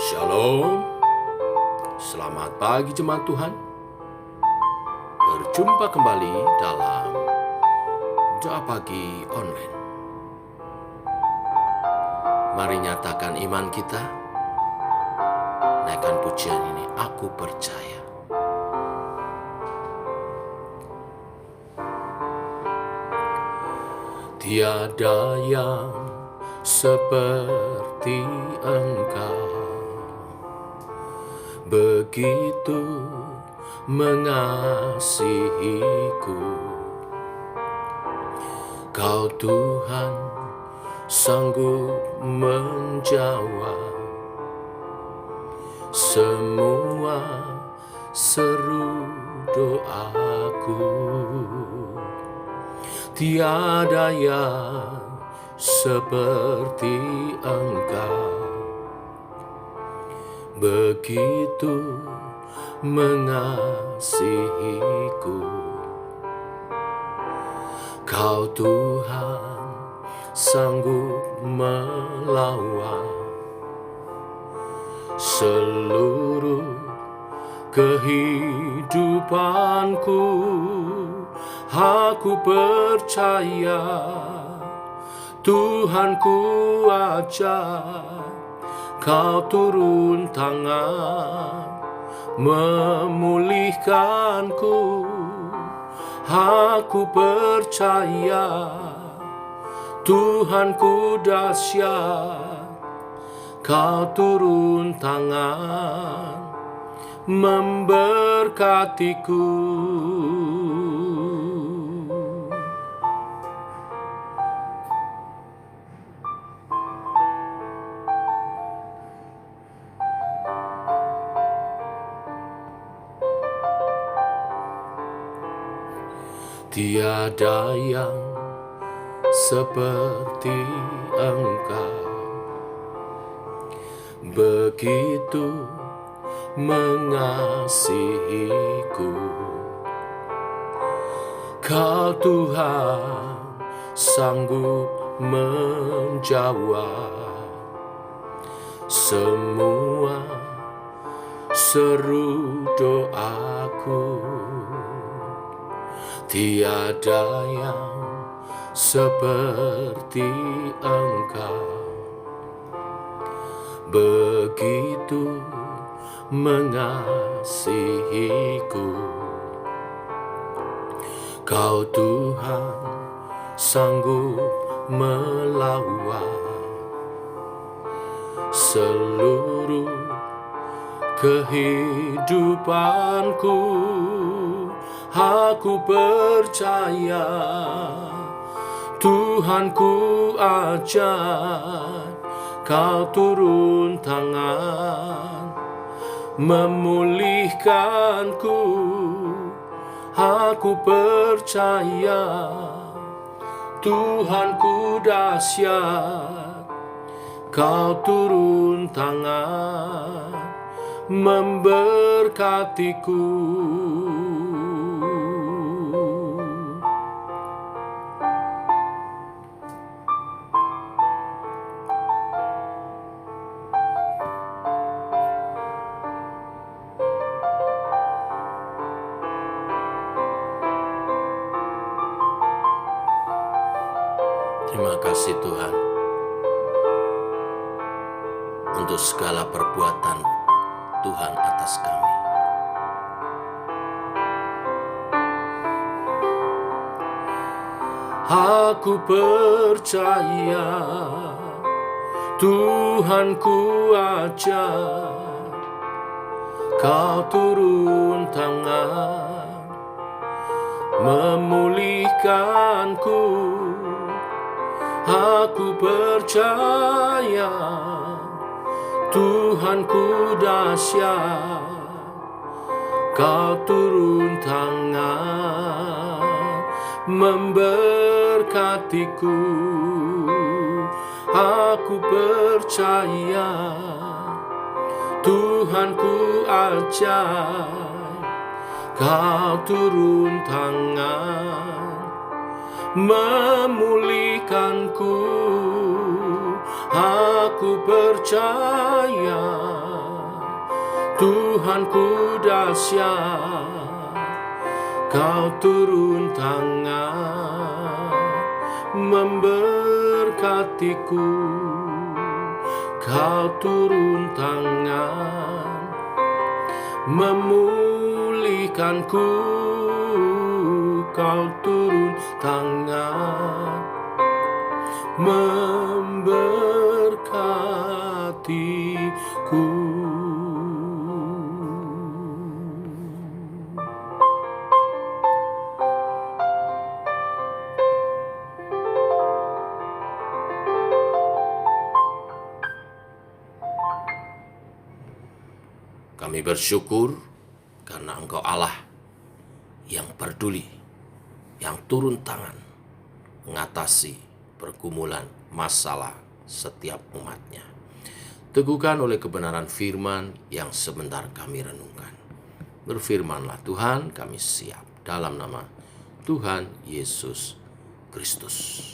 Shalom, selamat pagi jemaat Tuhan. Berjumpa kembali dalam Doa Pagi Online. Mari nyatakan iman kita. Naikkan pujian ini, aku percaya. Tiada yang seperti Engkau, begitu mengasihiku. Kau Tuhan sanggup menjawab semua seru doaku. Tiada yang seperti Engkau, begitu mengasihiku. Kau Tuhan sanggup melawan seluruh kehidupanku. Aku percaya Tuhanku ajar, Kau turun tangan memulihkanku. Aku percaya Tuhanku dahsyat, Kau turun tangan memberkatiku. Tiada yang seperti Engkau, begitu mengasihiku. Kau Tuhan sanggup menjawab semua seru doaku. Tiada yang seperti Engkau, begitu mengasihiku. Kau Tuhan sanggup melawan seluruh kehidupanku. Aku percaya Tuhanku ajar, Kau turun tangan memulihkanku. Aku percaya Tuhanku dahsyat, Kau turun tangan memberkatiku. Terima kasih Tuhan untuk segala perbuatan Tuhan atas kami. Aku percaya Tuhanku ajar, Kau turun tangan memulihkanku. Aku percaya Tuhanku dahsyat, Kau turun tangan memberkatiku. Aku percaya Tuhanku ajar, Kau turun tangan memulihkanku. Aku percaya Tuhanku dahsyat, Kau turun tangan memberkatiku. Kau turun tangan memulihkanku. Kau turun tangan memberkatiku. Kami bersyukur karena Engkau Allah yang peduli, yang turun tangan mengatasi pergumulan masalah setiap umatnya. Teguhkan oleh kebenaran firman yang sebentar kami renungkan. Berfirmanlah Tuhan, kami siap dalam nama Tuhan Yesus Kristus.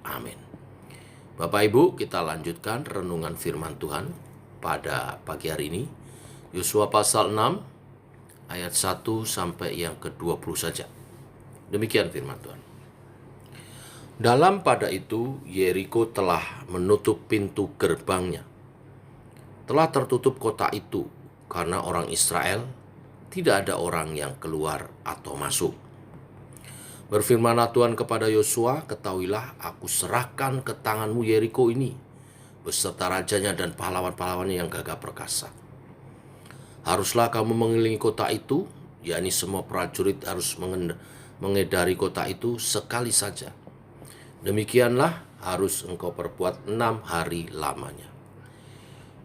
Amin. Bapak Ibu, kita lanjutkan renungan firman Tuhan pada pagi hari ini. Yosua pasal 6 ayat 1 sampai yang ke-20 saja. Demikian firman Tuhan. Dalam pada itu Yeriko telah menutup pintu gerbangnya. Telah tertutup kota itu karena orang Israel, tidak ada orang yang keluar atau masuk. Berfirmanlah Tuhan kepada Yosua, ketahuilah aku serahkan ke tanganmu Yeriko ini, beserta rajanya dan pahlawan-pahlawannya yang gagah perkasa. Haruslah kamu mengelilingi kota itu, yakni semua prajurit harus mengedari kota itu sekali saja. Demikianlah harus engkau perbuat 6 hari lamanya.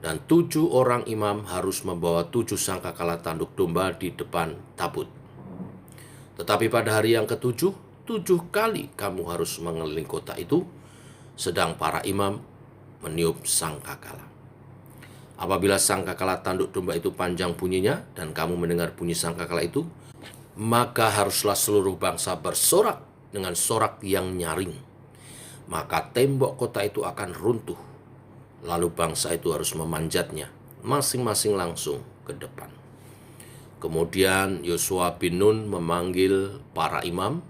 Dan 7 orang imam harus membawa 7 sangkakala tanduk domba di depan tabut. Tetapi pada hari yang ke-7, 7 kali kamu harus mengelilingi kota itu, sedang para imam meniup sangkakala. Apabila sangkakala tanduk domba itu panjang bunyinya, dan kamu mendengar bunyi sangkakala itu, maka haruslah seluruh bangsa bersorak dengan sorak yang nyaring. Maka tembok kota itu akan runtuh. Lalu bangsa itu harus memanjatnya, masing-masing langsung ke depan. Kemudian Yosua bin Nun memanggil para imam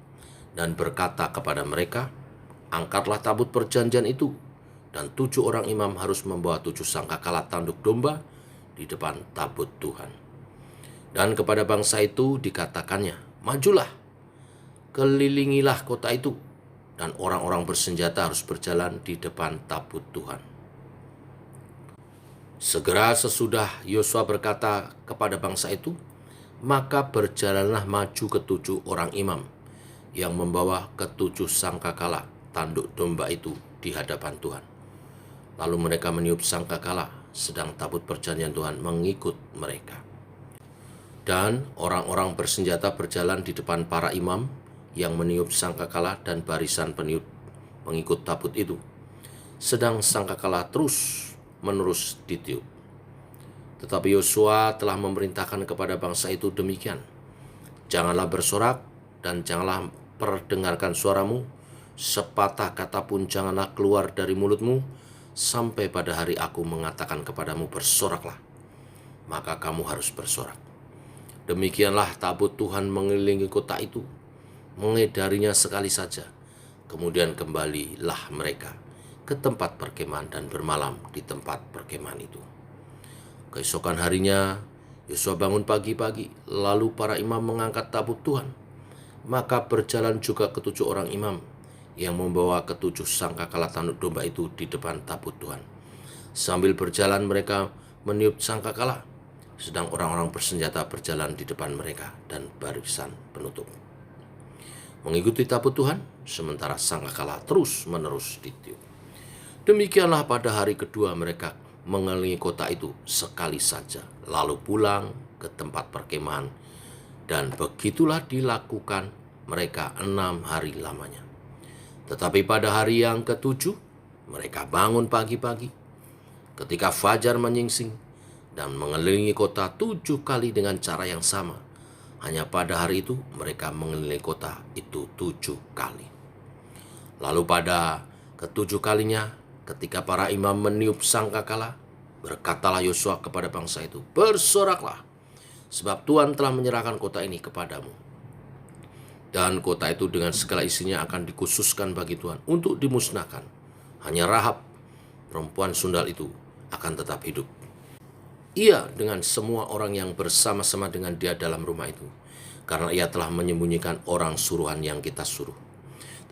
dan berkata kepada mereka, angkatlah tabut perjanjian itu, dan 7 orang imam harus membawa 7 sangkakala tanduk domba di depan tabut Tuhan. Dan kepada bangsa itu dikatakannya, majulah, kelilingilah kota itu, dan orang-orang bersenjata harus berjalan di depan tabut Tuhan. Segera sesudah Yosua berkata kepada bangsa itu, maka berjalanlah maju ke-7 orang imam yang membawa ke-7 sangkakala tanduk domba itu di hadapan Tuhan. Lalu mereka meniup sangkakala, sedang tabut perjanjian Tuhan mengikut mereka. Dan orang-orang bersenjata berjalan di depan para imam yang meniup sangkakala dan barisan pengikut tabut itu. Sedang sangkakala terus-menerus ditiup. Tetapi Yosua telah memerintahkan kepada bangsa itu demikian. Janganlah bersorak dan janganlah perdengarkan suaramu, sepatah kata pun janganlah keluar dari mulutmu, sampai pada hari aku mengatakan kepadamu bersoraklah, maka kamu harus bersorak. Demikianlah tabut Tuhan mengelilingi kota itu, mengedarinya sekali saja. Kemudian kembalilah mereka ke tempat perkemahan dan bermalam di tempat perkemahan itu. Keesokan harinya Yosua bangun pagi-pagi, lalu para imam mengangkat tabut Tuhan. Maka berjalan juga ke-7 orang imam yang membawa ke-7 sangkakala tanduk domba itu di depan tabut Tuhan. Sambil berjalan mereka meniup sangkakala, sedang orang-orang bersenjata berjalan di depan mereka dan barisan penutup mengikuti tabut Tuhan, sementara sangkakala terus-menerus ditiup. Demikianlah pada hari kedua mereka mengelilingi kota itu sekali saja, lalu pulang ke tempat perkemahan, dan begitulah dilakukan mereka 6 hari lamanya. Tetapi pada hari yang ke-7, mereka bangun pagi-pagi ketika fajar menyingsing dan mengelilingi kota 7 kali dengan cara yang sama. Hanya pada hari itu mereka mengelilingi kota itu 7 kali. Lalu pada ke-7 kalinya, ketika para imam meniup sangkakala, Berkatalah Yosua kepada bangsa itu, "Bersoraklah, sebab Tuhan telah menyerahkan kota ini kepadamu. Dan kota itu dengan segala isinya akan dikhususkan bagi Tuhan untuk dimusnahkan. Hanya Rahab, perempuan sundal itu, akan tetap hidup. Ia dengan semua orang yang bersama-sama dengan dia dalam rumah itu, karena ia telah menyembunyikan orang suruhan yang kita suruh.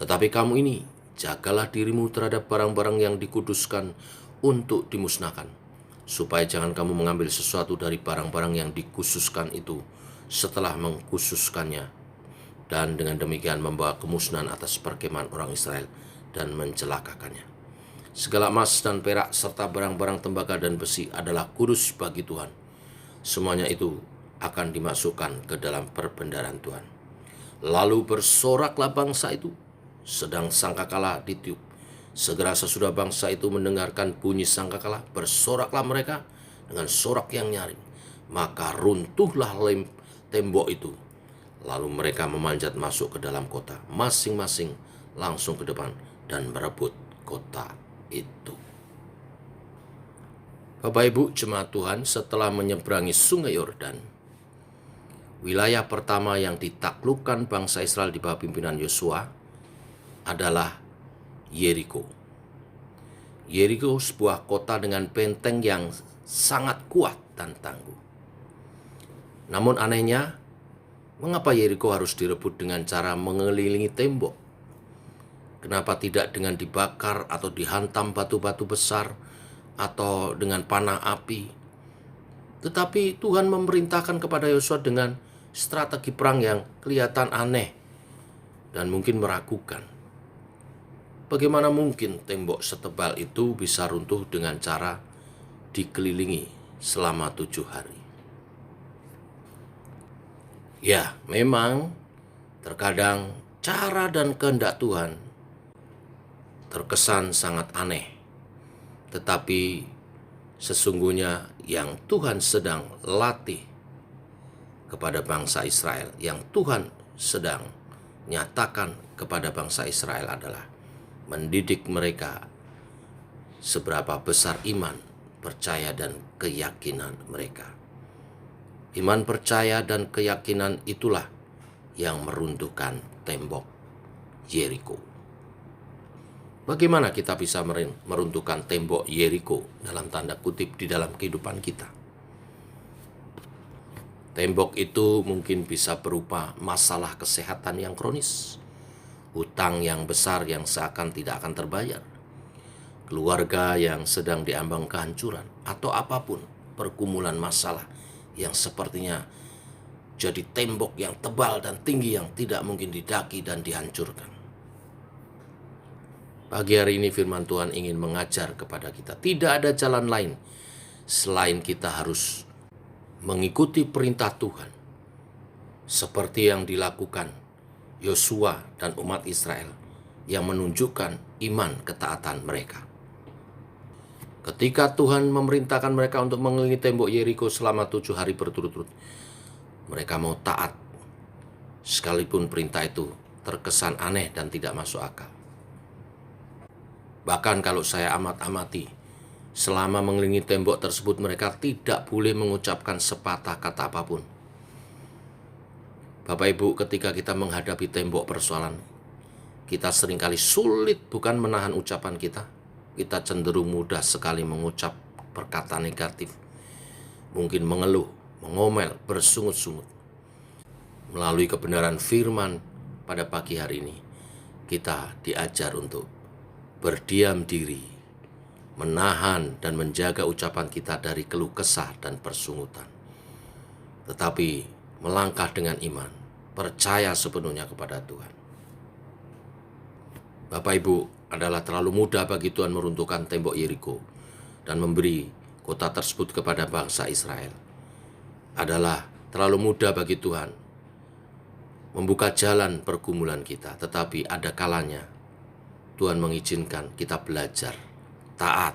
Tetapi kamu ini, jagalah dirimu terhadap barang-barang yang dikuduskan untuk dimusnahkan, supaya jangan kamu mengambil sesuatu dari barang-barang yang dikhususkan itu setelah mengkhususkannya, dan dengan demikian membawa kemusnahan atas perkemahan orang Israel dan mencelakakannya. Segala emas dan perak serta barang-barang tembaga dan besi adalah kudus bagi Tuhan. Semuanya itu akan dimasukkan ke dalam perbendaharaan Tuhan. Lalu bersoraklah bangsa itu, sedang sangkakala ditiup. Segera sesudah bangsa itu mendengarkan bunyi sangkakala, bersoraklah mereka dengan sorak yang nyaring. Maka runtuhlah tembok itu. Lalu mereka memanjat masuk ke dalam kota, masing-masing langsung ke depan dan merebut kota itu. Bapak Ibu jemaat Tuhan, setelah menyeberangi sungai Yordan, wilayah pertama yang ditaklukkan bangsa Israel di bawah pimpinan Yosua adalah Yeriko. Yeriko sebuah kota dengan benteng yang sangat kuat dan tangguh. Namun anehnya, mengapa Yeriko harus direbut dengan cara mengelilingi tembok? Kenapa tidak dengan dibakar atau dihantam batu-batu besar atau dengan panah api? Tetapi Tuhan memerintahkan kepada Yosua dengan strategi perang yang kelihatan aneh dan mungkin meragukan. Bagaimana mungkin tembok setebal itu bisa runtuh dengan cara dikelilingi selama 7 hari? Ya, memang terkadang cara dan kehendak Tuhan terkesan sangat aneh, tetapi sesungguhnya yang Tuhan sedang latih kepada bangsa Israel, yang Tuhan sedang nyatakan kepada bangsa Israel adalah mendidik mereka seberapa besar iman, percaya, dan keyakinan mereka. Iman, percaya, dan keyakinan itulah yang meruntuhkan tembok Yeriko. Bagaimana kita bisa meruntuhkan tembok Yeriko dalam tanda kutip di dalam kehidupan kita? Tembok itu mungkin bisa berupa masalah kesehatan yang kronis, hutang yang besar yang seakan tidak akan terbayar, keluarga yang sedang diambang kehancuran, atau apapun pergumulan masalah yang sepertinya jadi tembok yang tebal dan tinggi yang tidak mungkin didaki dan dihancurkan. Pagi hari ini firman Tuhan ingin mengajar kepada kita, tidak ada jalan lain selain kita harus mengikuti perintah Tuhan seperti yang dilakukan Yosua dan umat Israel yang menunjukkan iman ketaatan mereka. Ketika Tuhan memerintahkan mereka untuk mengelilingi tembok Yeriko selama 7 hari berturut-turut, mereka mau taat sekalipun perintah itu terkesan aneh dan tidak masuk akal. Bahkan kalau saya amati, selama mengelilingi tembok tersebut mereka tidak boleh mengucapkan sepatah kata apapun. Bapak Ibu, ketika kita menghadapi tembok persoalan, kita seringkali sulit bukan menahan ucapan kita. Kita cenderung mudah sekali mengucap perkataan negatif, mungkin mengeluh, mengomel, bersungut-sungut. Melalui kebenaran firman pada pagi hari ini, kita diajar untuk berdiam diri, menahan dan menjaga ucapan kita dari keluh kesah dan persungutan. Tetapi melangkah dengan iman, percaya sepenuhnya kepada Tuhan. Bapak Ibu, adalah terlalu mudah bagi Tuhan meruntuhkan tembok Yeriko dan memberi kota tersebut kepada bangsa Israel. Adalah terlalu mudah bagi Tuhan membuka jalan pergumulan kita, tetapi ada kalanya Tuhan mengizinkan kita belajar, taat,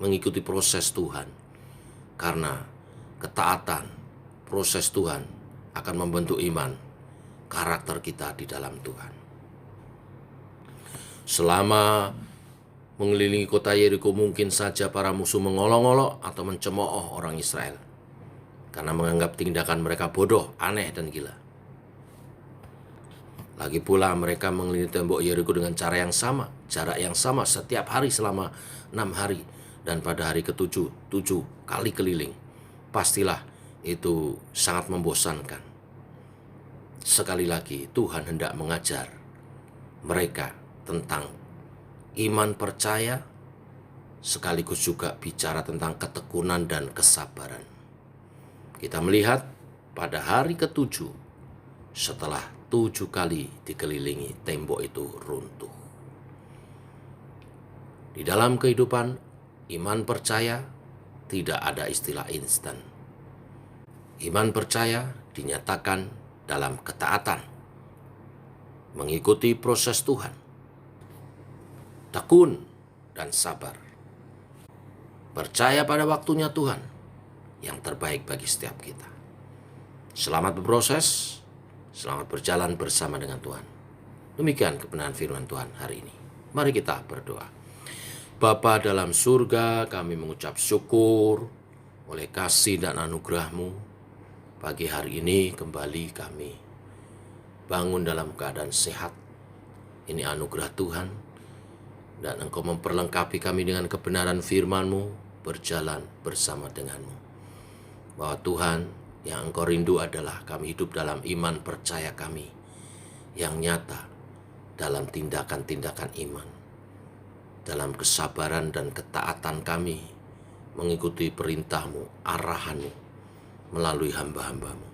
mengikuti proses Tuhan. Karena ketaatan, proses Tuhan akan membentuk iman, karakter kita di dalam Tuhan. Selama mengelilingi kota Yeriko, mungkin saja para musuh mengolok-olok atau mencemooh orang Israel karena menganggap tindakan mereka bodoh, aneh, dan gila. Lagi pula mereka mengelilingi tembok Yeriko dengan cara yang sama, jarak yang sama setiap hari selama 6 hari. Dan pada hari ke-7, 7 kali keliling. Pastilah itu sangat membosankan. Sekali lagi Tuhan hendak mengajar mereka tentang iman percaya, sekaligus juga bicara tentang ketekunan dan kesabaran. Kita melihat pada hari ke-7, setelah 7 kali dikelilingi, tembok itu runtuh. Di dalam kehidupan iman percaya tidak ada istilah instan. Iman percaya dinyatakan dalam ketaatan, mengikuti proses Tuhan, tekun dan sabar. Percaya pada waktunya Tuhan yang terbaik bagi setiap kita. Selamat berproses, selamat berjalan bersama dengan Tuhan. Demikian kebenaran firman Tuhan hari ini. Mari kita berdoa. Bapa dalam surga, kami mengucap syukur oleh kasih dan anugerah-Mu. Pagi hari ini kembali kami bangun dalam keadaan sehat. Ini anugerah Tuhan, dan Engkau memperlengkapi kami dengan kebenaran firman-Mu, berjalan bersama dengan-Mu. Bahwa Tuhan, yang Engkau rindu adalah kami hidup dalam iman percaya kami yang nyata dalam tindakan-tindakan iman, dalam kesabaran dan ketaatan kami mengikuti perintah-Mu, arahan-Mu melalui hamba-hamba-Mu.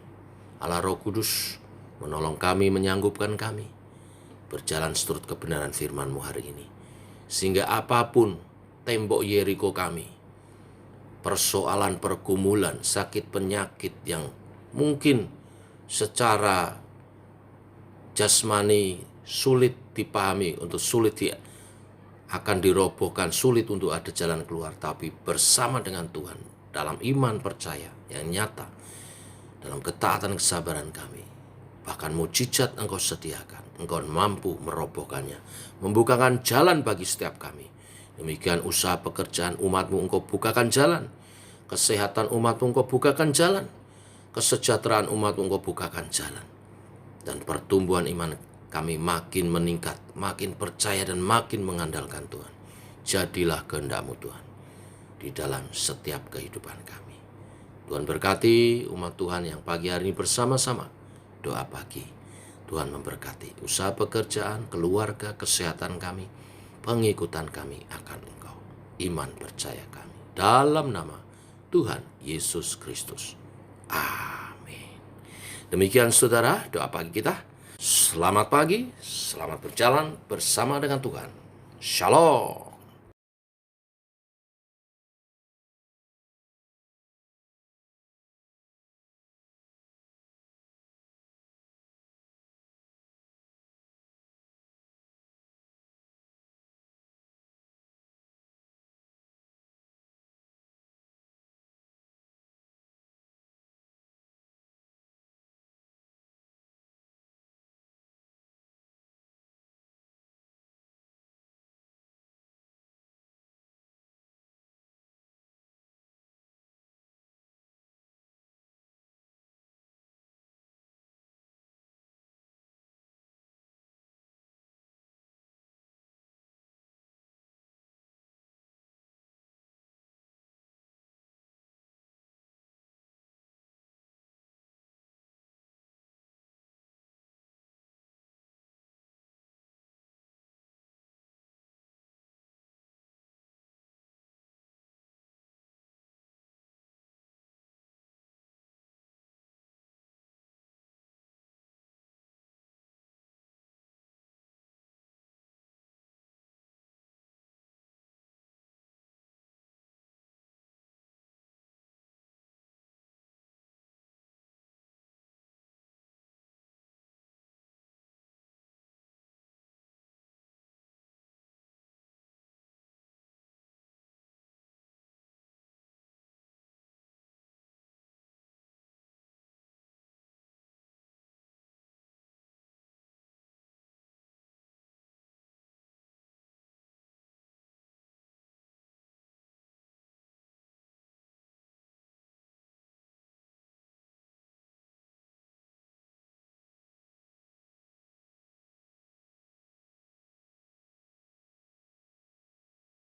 Allah Roh Kudus menolong kami, menyanggupkan kami berjalan seturut kebenaran firman-Mu hari ini. Sehingga apapun tembok Yeriko kami, persoalan, pergumulan, sakit, penyakit yang mungkin secara jasmani sulit dipahami, untuk sulit akan dirobohkan, sulit untuk ada jalan keluar, tapi bersama dengan Tuhan dalam iman percaya yang nyata, dalam ketaatan kesabaran kami, bahkan mujizat Engkau sediakan, Engkau mampu merobohkannya, membukakan jalan bagi setiap kami. Demikian usaha pekerjaan umat-Mu Engkau bukakan jalan, kesehatan umat-Mu Engkau bukakan jalan, kesejahteraan umat-Mu Engkau bukakan jalan, dan pertumbuhan iman kami makin meningkat, makin percaya dan makin mengandalkan Tuhan. Jadilah kehendak-Mu Tuhan di dalam setiap kehidupan kami. Tuhan berkati umat Tuhan yang pagi hari ini bersama-sama doa pagi. Tuhan memberkati usaha pekerjaan, keluarga, kesehatan kami, pengikutan kami akan Engkau, iman percaya kami. Dalam nama Tuhan Yesus Kristus. Amin. Demikian saudara doa pagi kita. Selamat pagi, selamat berjalan bersama dengan Tuhan. Shalom.